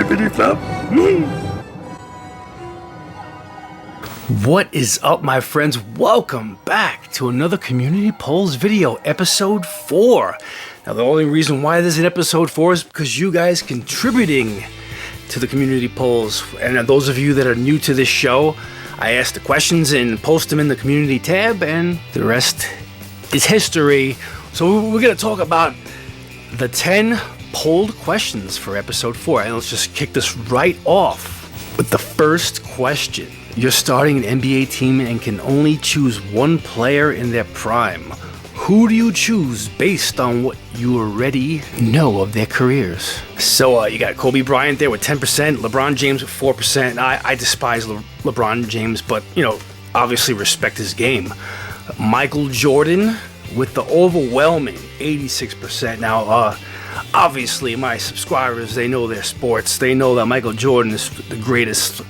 flippity flop. What is up, my friends? Welcome back to another Community Polls video, episode 4. Now, the only reason why this is episode 4 is because you guys contributing to the Community Polls. And those of you that are new to this show, I ask the questions and post them in the community tab, and the rest is history. So we're going to talk about the 10 polled questions for episode 4. And let's just kick this right off with the first question. You're starting an NBA team and can only choose one player in their prime. Who do you choose based on what you already know of their careers? So you got Kobe Bryant there with 10%, LeBron James with 4%. I despise LeBron James, but, obviously respect his game. Michael Jordan with the overwhelming 86%. Now, obviously, my subscribers, they know their sports. They know that Michael Jordan is the greatest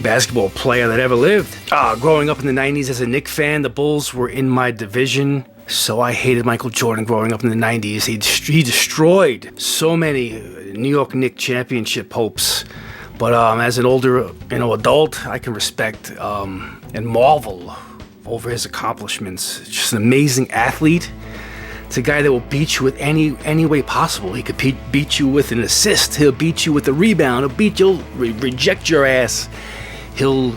basketball player that ever lived. Growing up in the 90s as a Knicks fan, the Bulls were in my division, so I hated Michael Jordan growing up in the 90s. He destroyed so many New York Knicks championship hopes. But as an older adult, I can respect and marvel over his accomplishments. Just an amazing athlete. It's a guy that will beat you with any way possible. He could beat you with an assist. He'll beat you with a rebound. He'll reject your ass. He'll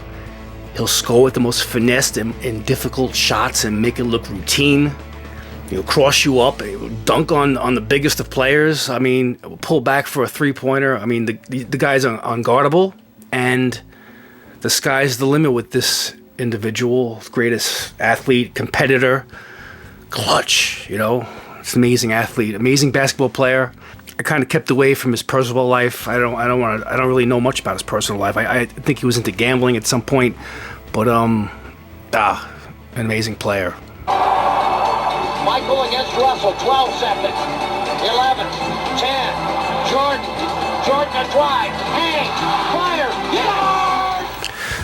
score with the most finessed and difficult shots and make it look routine. He'll cross you up. He'll dunk on the biggest of players. I mean, pull back for a three-pointer. I mean, the guy's unguardable, and the sky's the limit with this individual. Greatest athlete, competitor. Clutch, it's an amazing athlete, amazing basketball player. I kind of kept away from his personal life. I don't really know much about his personal life. I think he was into gambling at some point, but an amazing player. Michael against Russell, 12 seconds, 11, 10, Jordan a drive, hangs, fire, yeah!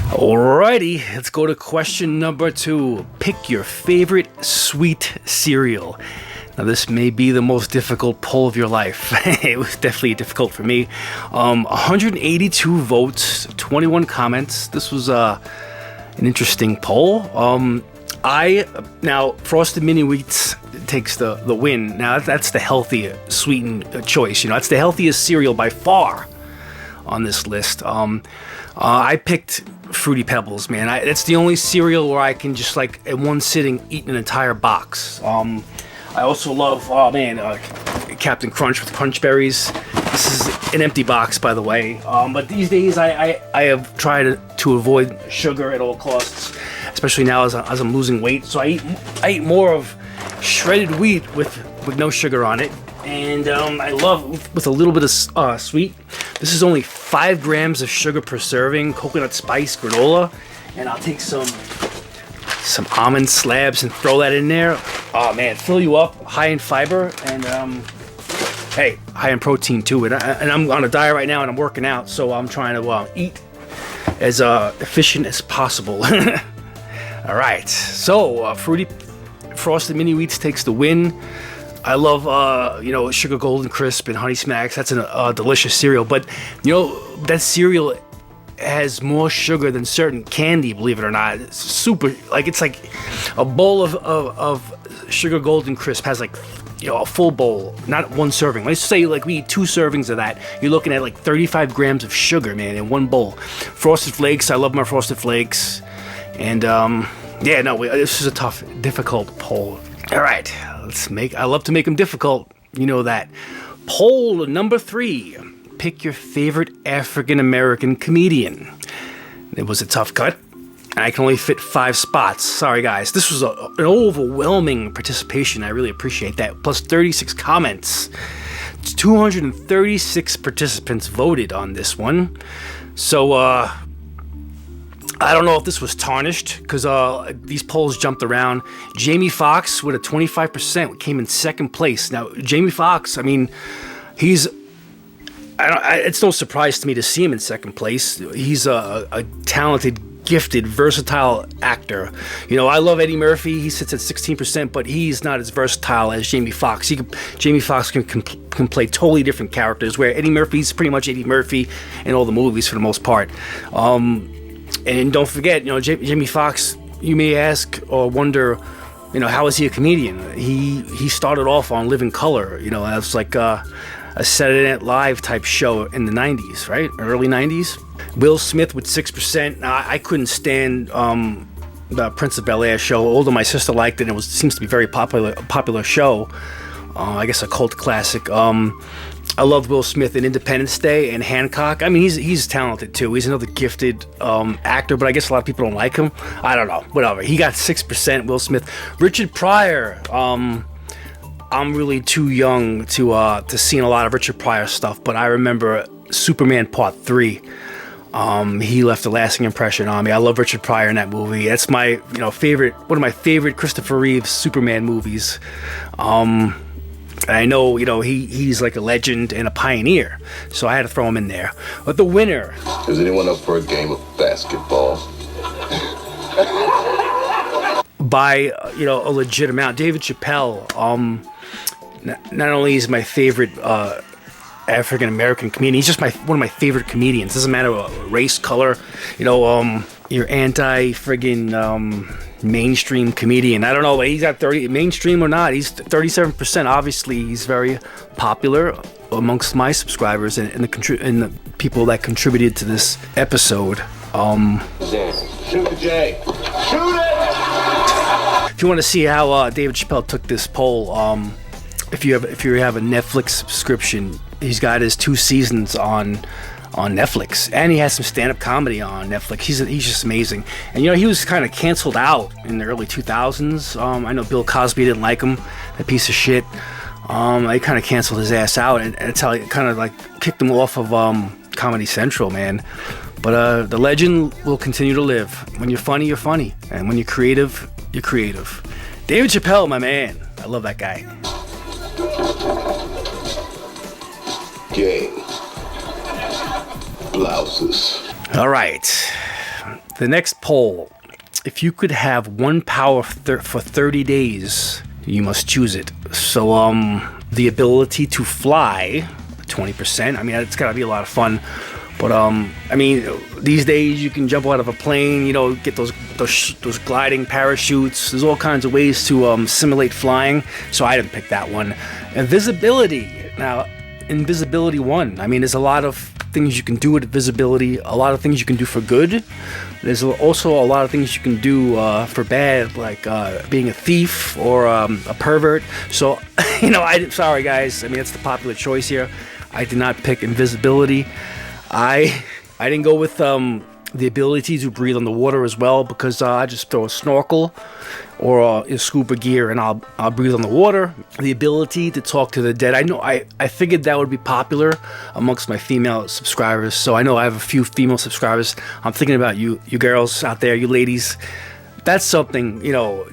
Alrighty, let's go to question number 2. Pick your favorite sweet cereal. Now, this may be the most difficult poll of your life. It was definitely difficult for me. 182 votes, 21 comments. This was an interesting poll. Now Frosted Mini Wheats takes the win. Now that's the healthy sweetened choice. That's the healthiest cereal by far on this list. I picked Fruity Pebbles, man. That's the only cereal where I can just in one sitting eat an entire box. I also love, Captain Crunch with Crunch Berries. This is an empty box, by the way. But these days I have tried to avoid sugar at all costs, especially now as I'm losing weight. So I eat more of shredded wheat with no sugar on it. And I love with a little bit of sweet. This is only 5 grams of sugar per serving, coconut spice granola, and I'll take some almond slabs and throw that in there. Oh man, fill you up, high in fiber, and high in protein too. And I'm on a diet right now, and I'm working out, so I'm trying to eat as efficient as possible. All right, so Fruity Frosted Mini Wheats takes the win. I love, Sugar Golden Crisp and Honey Smacks. That's a delicious cereal. But, that cereal has more sugar than certain candy, believe it or not. It's super, it's like a bowl of Sugar Golden Crisp has a full bowl, not one serving. Let's say we eat 2 servings of that. You're looking at 35 grams of sugar, man, in one bowl. Frosted Flakes, I love my Frosted Flakes. And, this is a tough, difficult poll. All right, I love to make them difficult. You know that. Poll number 3. Pick your favorite African-American comedian. It was a tough cut. I can only fit 5 spots. Sorry, guys. This was an overwhelming participation. I really appreciate that. Plus 36 comments. 236 participants voted on this one. So, I don't know if this was tarnished because these polls jumped around. Jamie Foxx with a 25% came in second place. Now, Jamie Foxx, it's no surprise to me to see him in second place. He's a talented gifted, versatile actor. You know, I love Eddie Murphy. He sits at 16%, but he's not as versatile as Jamie Foxx. Jamie Foxx can play totally different characters, where Eddie Murphy's pretty much Eddie Murphy in all the movies for the most part. And don't forget, you know, Jamie Foxx, you may ask or wonder, you know, how is he a comedian? He started off on Living Color, you know, as like a Saturday Night Live type show in the 90s, right? Early 90s. Will Smith with 6%. Now, I couldn't stand the Prince of Bel-Air show, although my sister liked it. It seems to be a very popular show. I guess a cult classic. I loved Will Smith in Independence Day and Hancock. I mean, he's talented too. He's another gifted actor, but I guess a lot of people don't like him. I don't know. Whatever. He got 6%. Will Smith. Richard Pryor. I'm really too young to see a lot of Richard Pryor stuff, but I remember Superman Part 3. He left a lasting impression on me. I love Richard Pryor in that movie. That's my one of my favorite Christopher Reeves Superman movies. I know, you know, he's like a legend and a pioneer, so I had to throw him in there. But the winner. Is anyone up for a game of basketball? By a legit amount, David Chappelle. Not only is my favorite African-American comedian, he's just one of my favorite comedians. Doesn't matter race, color, your anti-friggin' mainstream comedian. I don't know, but he's got 30 mainstream or not. He's 37%. Obviously, he's very popular amongst my subscribers and the people that contributed to this episode. Shoot it, Jay. Shoot it! If you want to see how David Chappelle took this poll, if you have a Netflix subscription, he's got his 2 seasons on Netflix, and he has some stand-up comedy on Netflix. He's just amazing. And he was kind of canceled out in the early 2000s. I know Bill Cosby didn't like him, that piece of shit. They kind of canceled his ass out, and that's how it kind of like kicked him off of Comedy Central, man. But the legend will continue to live. When you're funny, you're funny, and when you're creative, you're creative. David Chappelle, my man. I love that guy. Gay. Blouses. All right. The next poll. If you could have one power for 30 days, you must choose it. So, the ability to fly, 20%. I mean, it's got to be a lot of fun. But, I mean, these days you can jump out of a plane, get those gliding parachutes. There's all kinds of ways to simulate flying. So I didn't pick that one. Invisibility. Now, invisibility won. I mean, there's a lot of things you can do with invisibility, a lot of things you can do for good. There's also a lot of things you can do for bad, like being a thief or a pervert. So, sorry guys. I mean, it's the popular choice here. I did not pick invisibility. I didn't go with the ability to breathe on the water as well, because I just throw a snorkel or a scuba gear and I'll breathe on the water. The ability to talk to the dead. I figured that would be popular amongst my female subscribers. So I know I have a few female subscribers. I'm thinking about you girls out there, you ladies. That's something,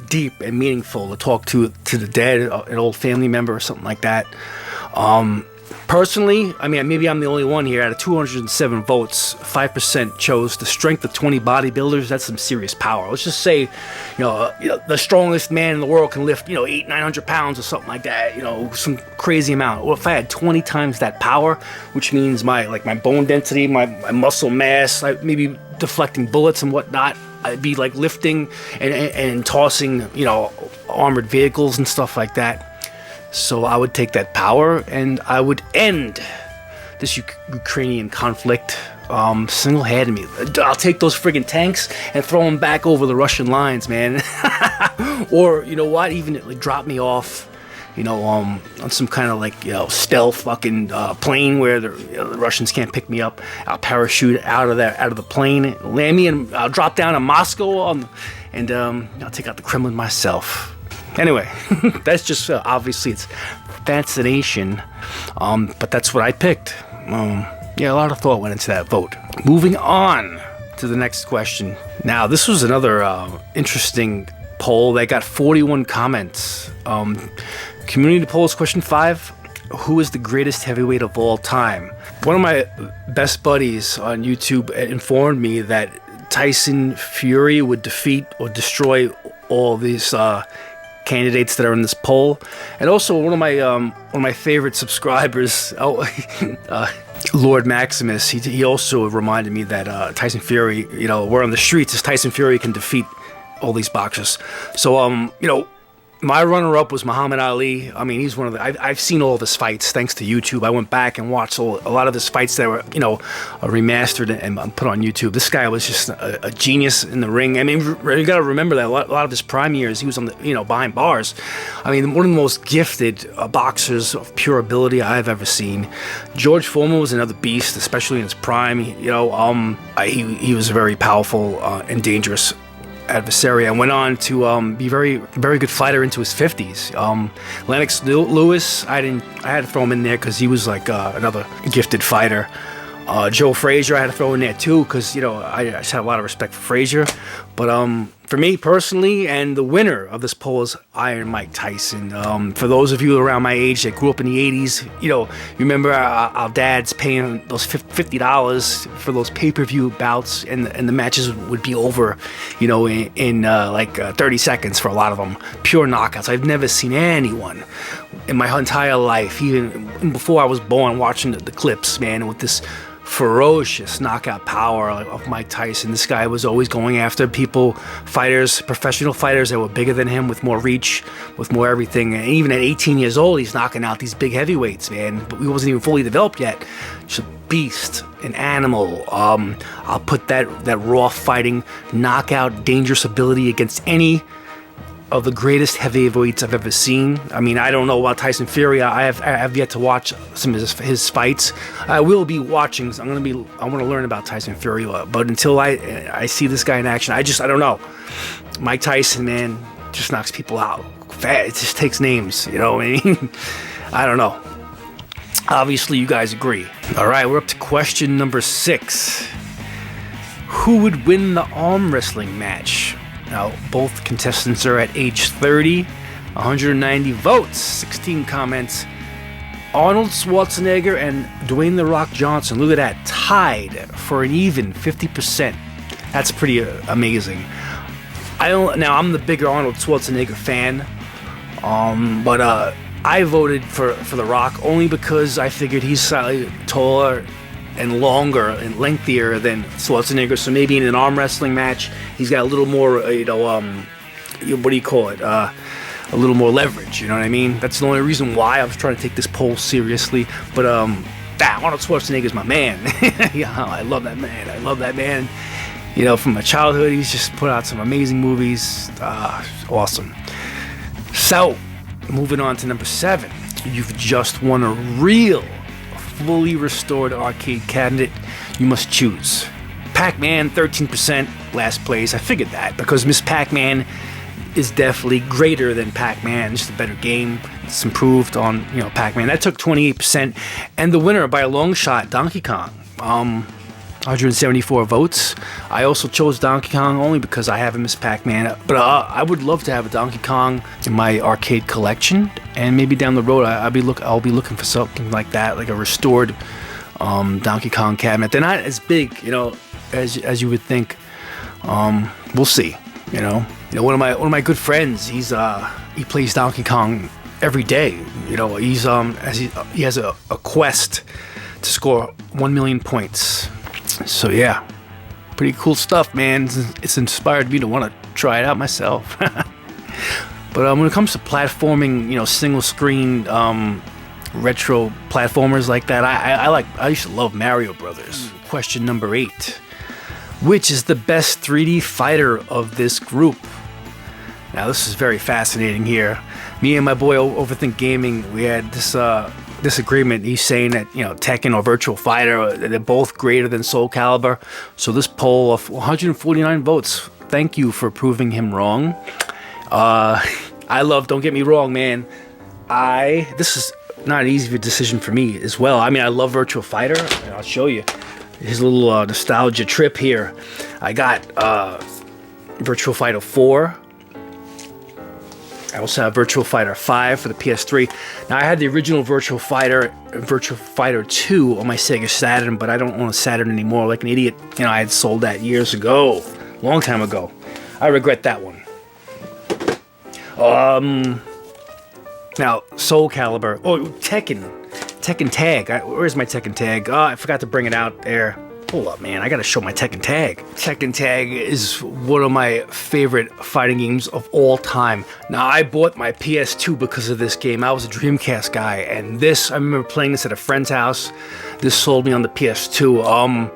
deep and meaningful to talk to the dead, an old family member or something like that. Personally, I mean, maybe I'm the only one here. Out of 207 votes, 5% chose the strength of 20 bodybuilders. That's some serious power. Let's just say, the strongest man in the world can lift, 800-900 pounds or something like that. Some crazy amount. Well, if I had 20 times that power, which means my bone density, my muscle mass, like maybe deflecting bullets and whatnot, I'd be like lifting and tossing, armored vehicles and stuff like that. So I would take that power and I would end this Ukrainian conflict single-handedly. I'll take those friggin' tanks and throw them back over the Russian lines, man. Or, even drop me off, on some kind of stealth fucking plane where the Russians can't pick me up. I'll parachute out of the plane, land me, and I'll drop down in Moscow, and I'll take out the Kremlin myself. Anyway, that's just obviously it's fascination, but that's what I picked. A lot of thought went into that vote. Moving on to the next question. Now, this was another interesting poll that got 41 comments. Community polls, question 5. Who is the greatest heavyweight of all time? One of my best buddies on YouTube informed me that Tyson Fury would defeat or destroy all these candidates that are in this poll. And also one of my favorite subscribers, Lord Maximus, he also reminded me that Tyson Fury, we're on the streets as Tyson Fury can defeat all these boxers. So my runner-up was Muhammad Ali. I mean, he's one of the... I've seen all of his fights thanks to YouTube. I went back and watched a lot of his fights that were, remastered and put on YouTube. This guy was just a genius in the ring. I mean, you got to remember that a lot of his prime years, he was on the, behind bars. I mean, one of the most gifted boxers of pure ability I've ever seen. George Foreman was another beast, especially in his prime. He was a very powerful and dangerous adversary, and went on to be very, very good fighter into his 50s. Lennox Lewis, I had to throw him in there because he was like another gifted fighter. Joe Frazier, I had to throw in there too because I just had a lot of respect for Frazier. But for me personally, and the winner of this poll is Iron Mike Tyson. For those of you around my age that grew up in the 80s, you remember our dads paying those $50 for those pay-per-view bouts, and the matches would be over, in 30 seconds for a lot of them. Pure knockouts. I've never seen anyone in my entire life, even before I was born, watching the clips, man, with this ferocious knockout power of Mike Tyson. This guy was always going after professional fighters that were bigger than him, with more reach, with more everything. And even at 18 years old, he's knocking out these big heavyweights, man. But he wasn't even fully developed yet. Just a beast, an animal. I'll put that raw fighting, knockout, dangerous ability against any of the greatest heavyweights I've ever seen. I mean, I don't know about Tyson Fury. I have yet to watch some of his fights. I will be watching. I want to learn about Tyson Fury, but until I see this guy in action, I don't know. Mike Tyson, man, just knocks people out. It just takes names, I mean? I don't know. Obviously, you guys agree. All right, we're up to question number 6. Who would win the arm wrestling match? Now, both contestants are at age 30, 190 votes, 16 comments. Arnold Schwarzenegger and Dwayne "The Rock" Johnson, look at that, tied for an even 50%. That's pretty amazing. I'm the bigger Arnold Schwarzenegger fan, but I voted for The Rock only because I figured he's slightly taller and longer and lengthier than Schwarzenegger, so maybe in an arm wrestling match he's got a little more what do you call it, a little more leverage, you know what I mean? That's the only reason why I was trying to take this poll seriously. But Arnold Schwarzenegger's my man. Yeah, I love that man. From my childhood, he's just put out some amazing movies. Awesome. So moving on to number 7, you've just won a real fully restored arcade cabinet. You must choose. Pac-Man, 13%, last place. I figured that because Miss Pac-Man is definitely greater than Pac-Man. It's just a better game. It's improved on Pac-Man. That took 28%, and the winner by a long shot, Donkey Kong. 174 votes. I also chose Donkey Kong only because I have a Miss Pac-Man, but I would love to have a Donkey Kong in my arcade collection, and maybe down the road I'll be looking for something like that, like a restored Donkey Kong cabinet. They're not as big, as you would think. We'll see. One of my good friends, he plays Donkey Kong every day. He has a quest to score 1 million points. So yeah, pretty cool stuff, man. It's inspired me to want to try it out myself. But when it comes to platforming, single screen retro platformers like that, I used to love Mario Brothers. Question number 8. Which is the best 3D fighter of this group? Now this is very fascinating here. Me and my boy Overthink Gaming, we had this disagreement. He's saying that Tekken or Virtual Fighter, they're both greater than Soul Calibur. So this poll of 149 votes, thank you for proving him wrong. Don't get me wrong, man, this is not an easy decision for me as well. I mean, I love Virtual Fighter. I'll show you his little nostalgia trip here. I got Virtual Fighter 4. I also have Virtua Fighter 5 for the PS3. Now, I had the original Virtua Fighter 2 on my Sega Saturn, but I don't own a Saturn anymore. Like an idiot, I had sold that years ago, long time ago. I regret that one. Now, Soul Calibur. Oh, Tekken Tag. Where's my Tekken Tag? Oh, I forgot to bring it out there. Hold up, man. I gotta show my Tekken Tag. Tekken Tag is one of my favorite fighting games of all time. Now, I bought my PS2 because of this game. I was a Dreamcast guy, and I remember playing this at a friend's house. This sold me on the PS2.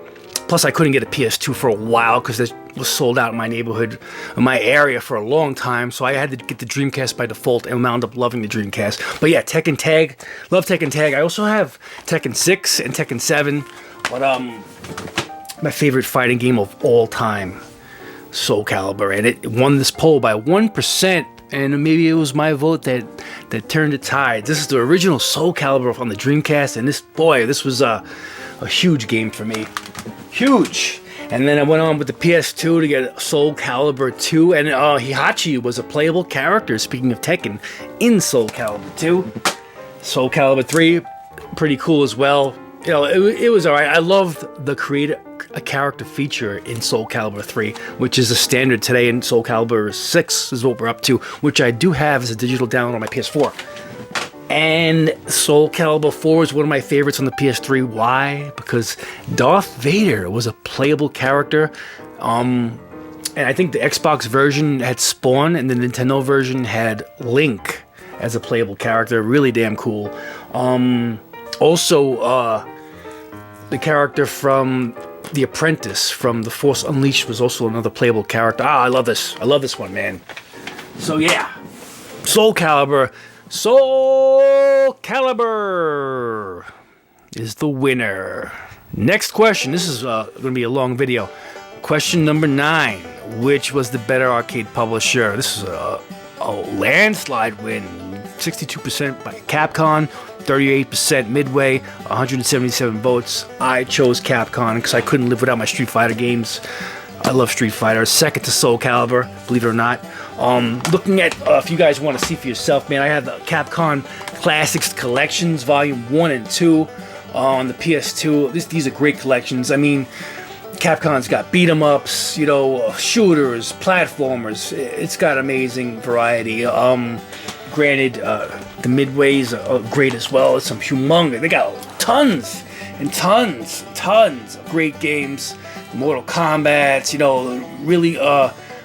Plus, I couldn't get a PS2 for a while because it was sold out in my neighborhood, in my area for a long time. So I had to get the Dreamcast by default and wound up loving the Dreamcast. But yeah, Tekken Tag. Love Tekken Tag. I also have Tekken 6 and Tekken 7. But my favorite fighting game of all time, Soul Calibur, and it won this poll by 1%, and maybe it was my vote that turned the tide. This is the original Soul Calibur on the Dreamcast, and this was a huge game for me, huge. And then I went on with the PS2 to get Soul Calibur 2, and Heihachi was a playable character, speaking of Tekken, in Soul Calibur 2. Soul Calibur 3, pretty cool as well. It was alright. I loved the create a character feature in Soul Calibur 3, which is a standard today in Soul Calibur 6 is what we're up to, which I do have as a digital download on my PS4. And Soul Calibur 4 is one of my favorites on the PS3. Why? Because Darth Vader was a playable character. And I think the Xbox version had Spawn, and the Nintendo version had Link as a playable character. Really damn cool. Also, the character from The Apprentice from The Force Unleashed was also another playable character. I love this. I love this one, man. So yeah, Soul Calibur. Soul Calibur is the winner. Next question. This is going to be a long video. Question number 9. Which was the better arcade publisher? This is a landslide win. 62% by Capcom, 38% Midway, 177 votes. I chose Capcom because I couldn't live without my Street Fighter games. I love Street Fighter. Second to Soul Calibur, believe it or not. Looking at, if you guys want to see for yourself, man, I have the Capcom Classics Collections, Volume 1 and 2 on the PS2. These are great collections. I mean, Capcom's got beat-em-ups, shooters, platformers. It's got amazing variety. Granted, the Midways are great as well. It's some humongous. They got tons and tons of great games. Mortal Kombat, really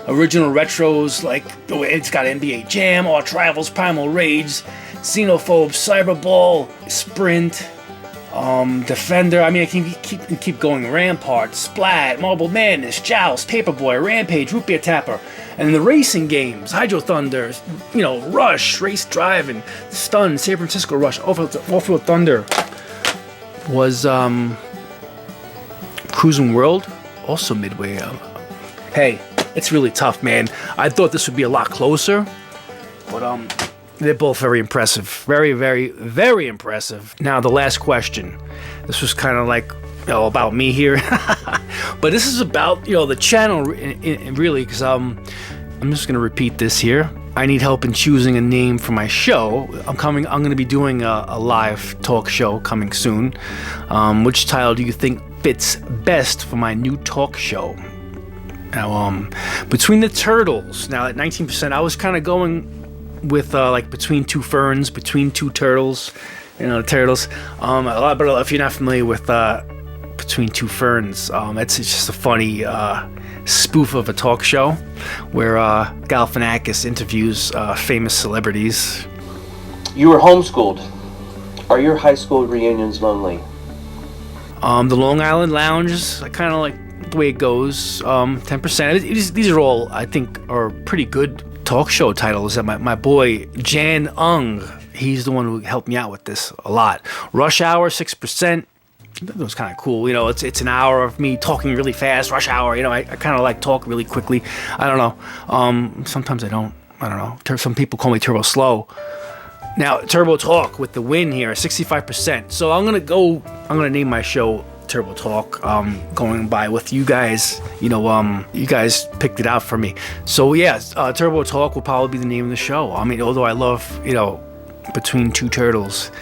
original retros, like it's got NBA Jam, Arch Rivals, Primal Rage, Xenophobe, Cyberball, Sprint, Defender. I mean, I can keep going. Rampart, Splat, Marble Madness, Joust, Paperboy, Rampage, Root Beer Tapper. And the racing games, Hydro Thunder, Rush, Race Drive, and Stun, San Francisco Rush, Off-Road Thunder was Cruising World, also Midway. Hey, it's really tough, man. I thought this would be a lot closer, but they're both very impressive. Very, very, very impressive. Now, the last question. This was kind of like about me here, but this is about the channel really, because I'm just gonna repeat this here. I need help in choosing a name for my show. I'm going to be doing a live talk show coming soon. Which title do you think fits best for my new talk show? Now, Between the Turtles. Now at 19%, I was kind of going with like Between Two Ferns, Between Two Turtles. The turtles. But if you're not familiar with Between Two Ferns, it's just a funny spoof of a talk show where Galifianakis interviews famous celebrities. You were homeschooled. Are your high school reunions lonely? The Long Island Lounges, I kind of like the way it goes. 10%. These are all, I think, are pretty good talk show titles that my boy Jan Ung, he's the one who helped me out with this a lot. Rush Hour, 6%. That was kind of cool. It's an hour of me talking really fast. Rush Hour. I kind of like talk really quickly. I don't know. Sometimes I don't. I don't know. Some people call me Turbo Slow. Now, Turbo Talk with the win here, 65%. So I'm gonna name my show Turbo Talk going by with you guys. You guys picked it out for me. So yeah, Turbo Talk will probably be the name of the show. I mean, although I love, Between Two Turtles,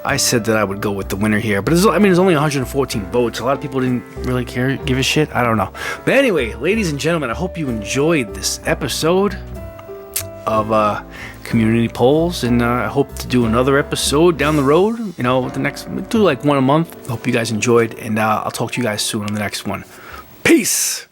I said that I would go with the winner here. But there's only 114 votes. A lot of people didn't really give a shit. I don't know. But anyway, ladies and gentlemen, I hope you enjoyed this episode of community polls, and I hope to do another episode down the road. The next, do like one a month. Hope you guys enjoyed, and I'll talk to you guys soon on the next one. Peace.